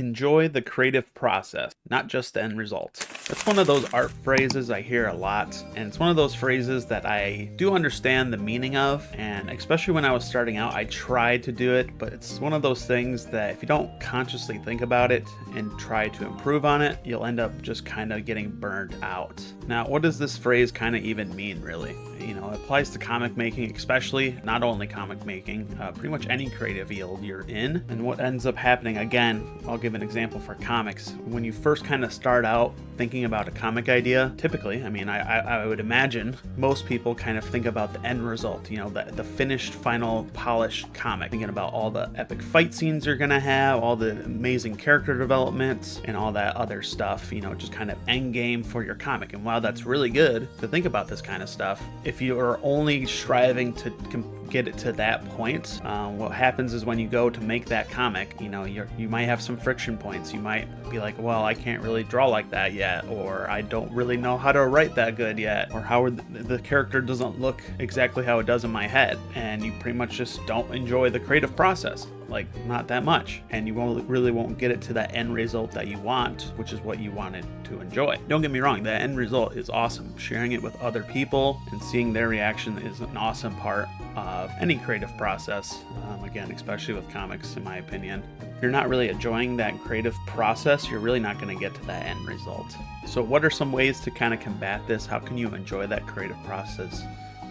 Enjoy the creative process, not just the end result. That's one of those art phrases I hear a lot, and it's one of those phrases that I do understand the meaning of, and especially when I was starting out, I tried to do it, but it's one of those things that if you don't consciously think about it and try to improve on it, you'll end up just kind of getting burned out. Now, what does this phrase kind of even mean, really? You know, it applies to comic making, especially, not only comic making, pretty much any creative field you're in. And what ends up happening, again, I'll give an example for comics. When you first kind of start out thinking about a comic idea, typically, I would imagine most people kind of think about the end result, you know, the finished, final, polished comic, thinking about all the epic fight scenes you're gonna have, all the amazing character development, and all that other stuff, you know, just kind of end game for your comic. And while that's really good to think about this kind of stuff, if you are only striving to get it to that point, what happens is when you go to make that comic, you know, you might have some friction points. You might be like, well, I can't really draw like that yet, or I don't really know how to write that good yet, or how the character doesn't look exactly how it does in my head, and you pretty much just don't enjoy the creative process. Like, not that much, and you won't get it to that end result that you want, which is what you wanted to enjoy. Don't get me wrong, the end result is awesome. Sharing it with other people and seeing their reaction is an awesome part of any creative process, again, especially with comics, in my opinion. If you're not really enjoying that creative process, you're really not going to get to that end result. So what are some ways to kind of combat this? How can you enjoy that creative process?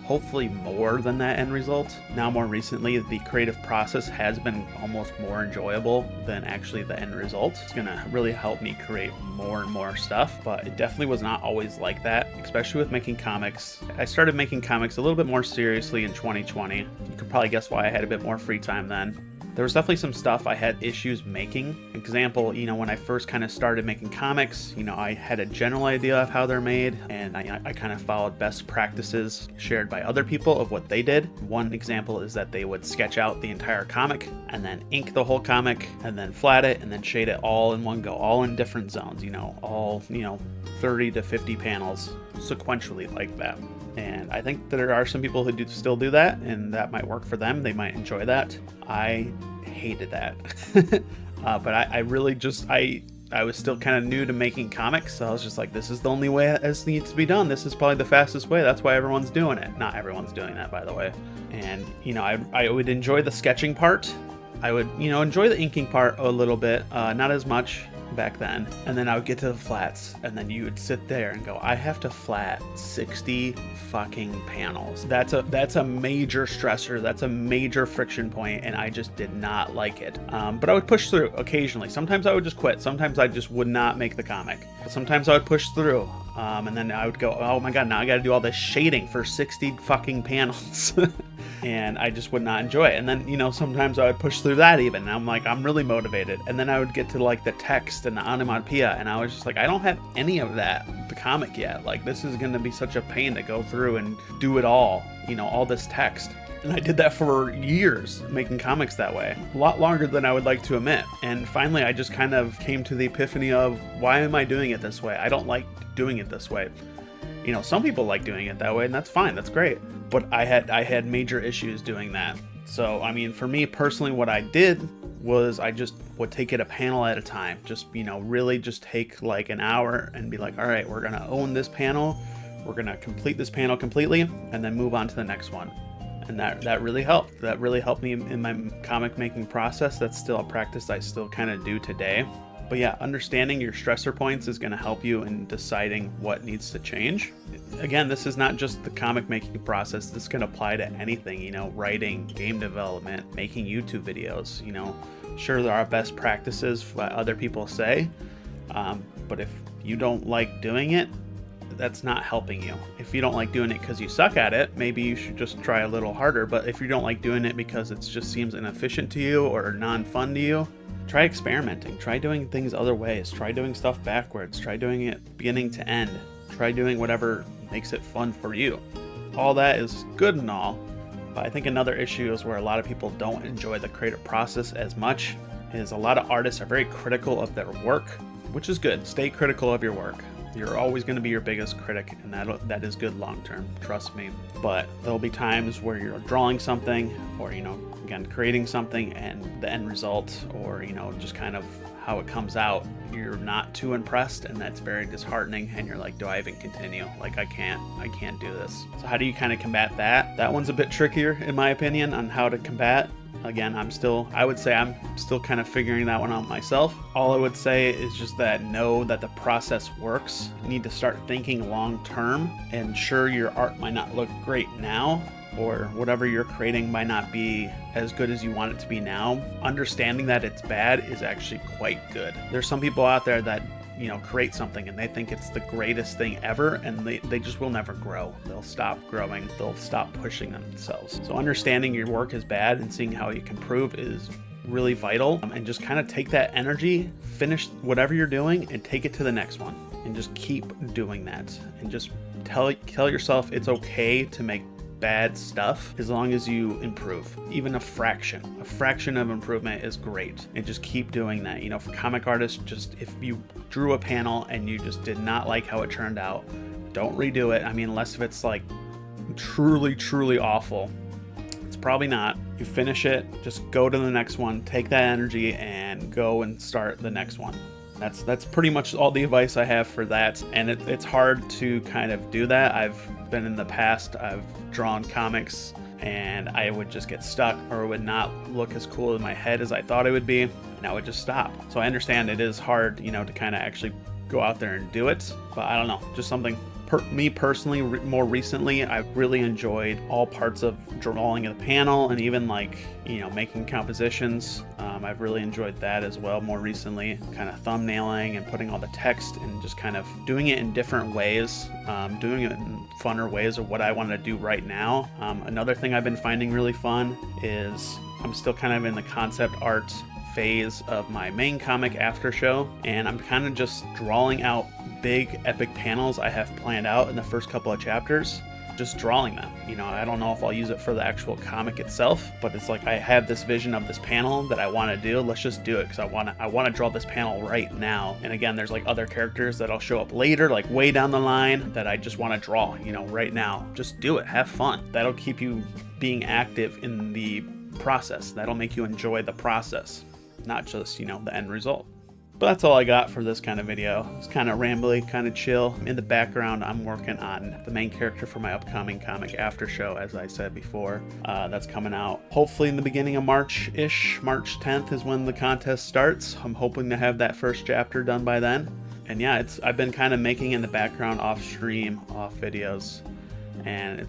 Hopefully more than that end result. Now, more recently, the creative process has been almost more enjoyable than actually the end result. It's gonna really help me create more and more stuff, but it definitely was not always like that, especially with making comics. I started making comics a little bit more seriously in 2020. You could probably guess why I had a bit more free time then. There was definitely some stuff I had issues making. Example, you know, when I first kind of started making comics, you know, I had a general idea of how they're made, and I kind of followed best practices shared by other people of what they did. One example is that they would sketch out the entire comic and then ink the whole comic and then flat it and then shade it all in one go, all in different zones, you know, all, you know, 30 to 50 panels sequentially like that. And I think there are some people who still do that, and that might work for them. They might enjoy that. I hated that. But I really just, I was still kind of new to making comics, so I was just like, this is the only way this needs to be done. This is probably the fastest way. That's why everyone's doing it. Not everyone's doing that, by the way. And, you know, I would enjoy the sketching part. I would, you know, enjoy the inking part a little bit, not as much back then. And then I would get to the flats, and then you would sit there and go, I have to flat 60 fucking panels. That's a major stressor. That's a major friction point, and I just did not like it. But I would push through occasionally. Sometimes I would just quit. Sometimes I just would not make the comic. But sometimes I would push through. And then I would go, oh my god, now I gotta do all this shading for 60 fucking panels. And I just would not enjoy it. And then, you know, sometimes I would push through that even, and I'm like, I'm really motivated. And then I would get to like the text and the onomatopoeia, and I was just like, I don't have any of that, the comic yet. Like, this is gonna be such a pain to go through and do it all, you know, all this text. And I did that for years, making comics that way. A lot longer than I would like to admit. And finally, I just kind of came to the epiphany of, why am I doing it this way? I don't like doing it this way. You know, some people like doing it that way, and that's fine, that's great. But I had major issues doing that. So, I mean, for me personally, what I did was I just would take it a panel at a time. Just, you know, really just take like an hour and be like, all right, we're gonna own this panel. We're gonna complete this panel completely, and then move on to the next one. And that really helped. That really helped me in my comic making process. That's still a practice I still kind of do today. But yeah, understanding your stressor points is going to help you in deciding what needs to change. Again, this is not just the comic making process. This can apply to anything, you know, writing, game development, making YouTube videos, you know. Sure, there are best practices, what other people say, but if you don't like doing it, that's not helping you. If you don't like doing it because you suck at it, maybe you should just try a little harder. But if you don't like doing it because it just seems inefficient to you or non-fun to you, try experimenting. Try doing things other ways. Try doing stuff backwards. Try doing it beginning to end. Try doing whatever makes it fun for you. All that is good and all, but I think another issue is where a lot of people don't enjoy the creative process as much is a lot of artists are very critical of their work, which is good. Stay critical of your work. You're always going to be your biggest critic, and that is good long term, trust me. But there'll be times where you're drawing something, or, you know, again, creating something, and the end result, or, you know, just kind of how it comes out, you're not too impressed, and that's very disheartening, and you're like, do I even continue? Like, I can't do this. So how do you kind of combat that? That one's a bit trickier in my opinion on how to combat. Again, I would say I'm still kind of figuring that one out myself. All I would say is just that know that the process works. You need to start thinking long term, and sure, your art might not look great now, or whatever you're creating might not be as good as you want it to be now. Understanding that it's bad is actually quite good. There's some people out there that, you know, create something and they think it's the greatest thing ever, and they just will never grow. They'll stop growing. They'll stop pushing themselves. So understanding your work is bad and seeing how you can improve is really vital. And just kind of take that energy, finish whatever you're doing, and take it to the next one. And just keep doing that. And just tell yourself it's okay to make bad stuff as long as you improve. Even a fraction of improvement is great, and just keep doing that. You know, for comic artists, just if you drew a panel and you just did not like how it turned out, don't redo it. I mean, unless if it's like truly awful, it's probably not. You finish it, just go to the next one, take that energy and go and start the next one. That's pretty much all the advice I have for that. And it's hard to kind of do that. I've been in the past, I've drawn comics and I would just get stuck, or it would not look as cool in my head as I thought it would be, and I would just stop. So I understand it is hard, you know, to kind of actually go out there and do it, but I don't know, just something. Me personally, more recently, I've really enjoyed all parts of drawing the panel, and even like, you know, making compositions. I've really enjoyed that as well more recently, kind of thumbnailing and putting all the text and just kind of doing it in different ways, doing it in funner ways of what I want to do right now. Another thing I've been finding really fun is I'm still kind of in the concept art phase of my main comic after show, and I'm kind of just drawing out big epic panels I have planned out in the first couple of chapters, just drawing them. You know, I don't know if I'll use it for the actual comic itself, but it's like I have this vision of this panel that I want to do. Let's just do it, because I want to draw this panel right now. And again, there's like other characters that'll show up later, like way down the line, that I just want to draw, you know, right now. Just do it, have fun. That'll keep you being active in the process. That'll make you enjoy the process, not just, you know, the end result. But that's all I got for this kind of video. It's kind of rambly, kind of chill. In the background, I'm working on the main character for my upcoming comic after show, as I said before. That's coming out hopefully in the beginning of March-ish. March 10th is when the contest starts. I'm hoping to have that first chapter done by then. And yeah, I've been kind of making in the background, off stream, off videos. And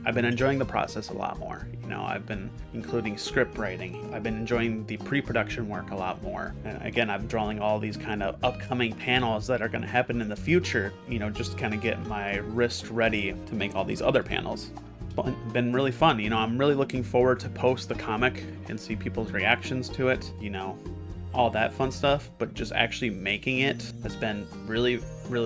I've been enjoying the process a lot more. You know, I've been including script writing. I've been enjoying the pre-production work a lot more. And again, I'm drawing all these kind of upcoming panels that are going to happen in the future, you know, just to kind of get my wrist ready to make all these other panels. It's been really fun. You know, I'm really looking forward to post the comic and see people's reactions to it, you know, all that fun stuff. But just actually making it has been really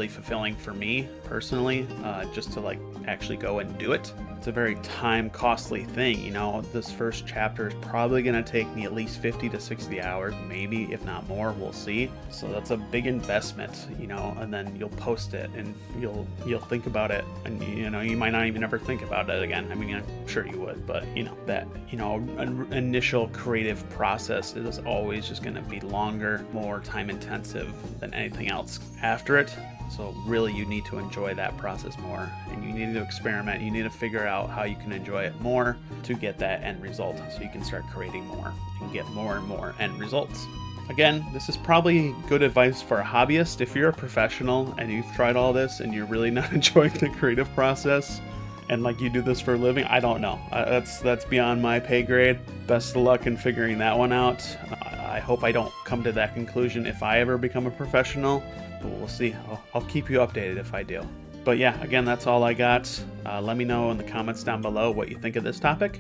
fulfilling for me personally, just to like actually go and do it. It's a very time costly thing, you know. This first chapter is probably going to take me at least 50 to 60 hours, maybe, if not more, we'll see. So that's a big investment, you know, and then you'll post it and you'll think about it, and you know, you might not even ever think about it again. I mean, I'm sure you would, but you know, that, you know, an initial creative process is always just going to be longer, more time intensive than anything else after it. So really, you need to enjoy that process more, and you need to experiment. You need to figure out how you can enjoy it more to get that end result, so you can start creating more and get more and more end results. Again, this is probably good advice for a hobbyist. If you're a professional and you've tried all this and you're really not enjoying the creative process, and like you do this for a living, I don't know. That's beyond my pay grade. Best of luck in figuring that one out. I hope I don't come to that conclusion if I ever become a professional, but we'll see. I'll keep you updated if I do. But yeah, again, that's all I got. Let me know in the comments down below what you think of this topic,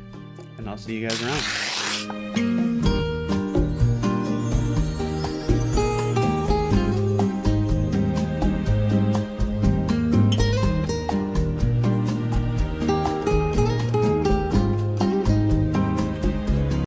and I'll see you guys around.